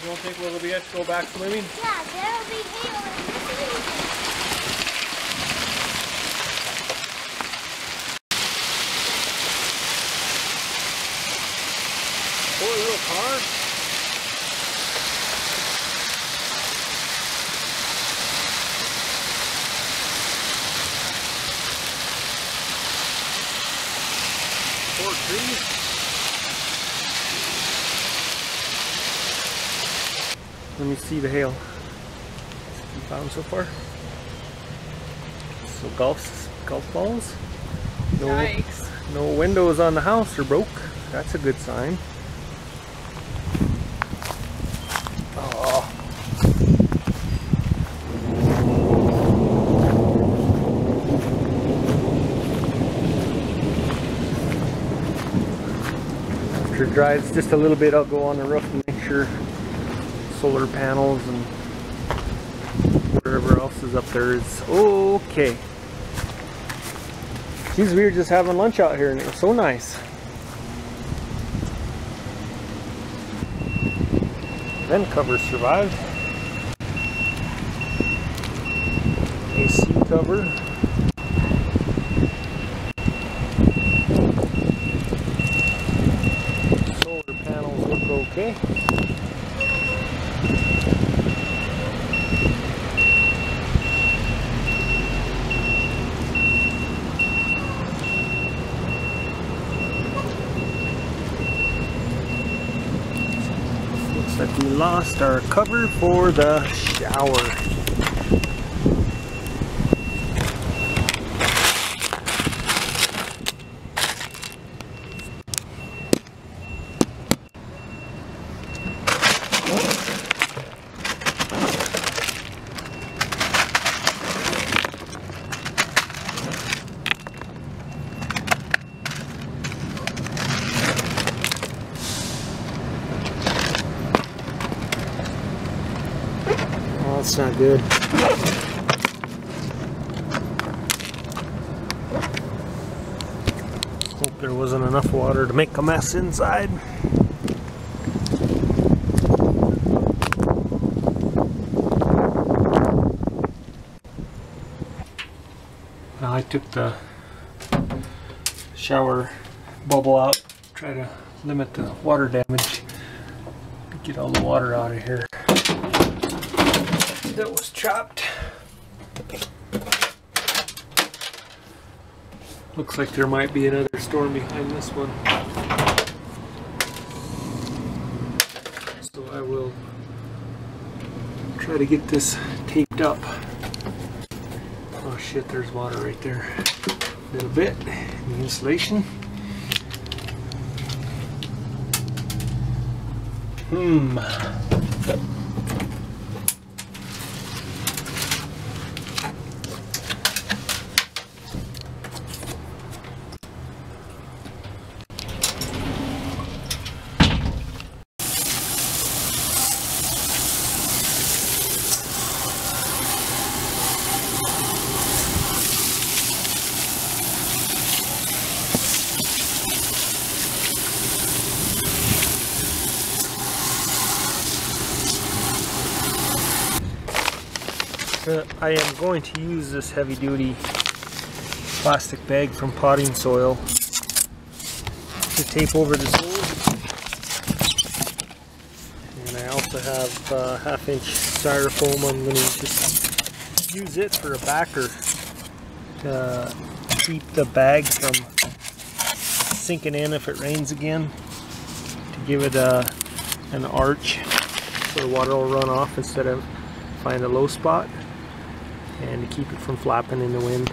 You don't think we'll be able to go back swimming? Yeah, there'll be hail in this region. Poor little car. Poor tree. Let me see the hail. You found so far? So golf balls. No, Yikes. no windows on the house are broke. That's a good sign. Oh. After it dries just a little bit, I'll go on the roof and make sure solar panels and whatever else is up there is okay. Geez, we were just having lunch out here and it was so nice. Vent cover survived. AC cover. Solar panels look okay. Looks like we lost our cover for the shower. That's not good. Hope there wasn't enough water to make a mess inside. Well, I took the shower bubble out, try to limit the water damage, get all the water out of here that was trapped. Looks like there might be another storm behind this one. So I will try to get this taped up. Oh shit, there's water right there. A little bit in the insulation. I am going to use this heavy-duty plastic bag from potting soil to tape over this hole. And I also have a half-inch styrofoam. I'm going to just use it for a backer to keep the bag from sinking in if it rains again, to give it an arch so the water will run off instead of find a low spot, and to keep it from flapping in the wind.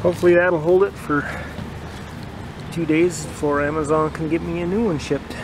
hopefully that'll hold it for 2 days before Amazon can get me a new one shipped.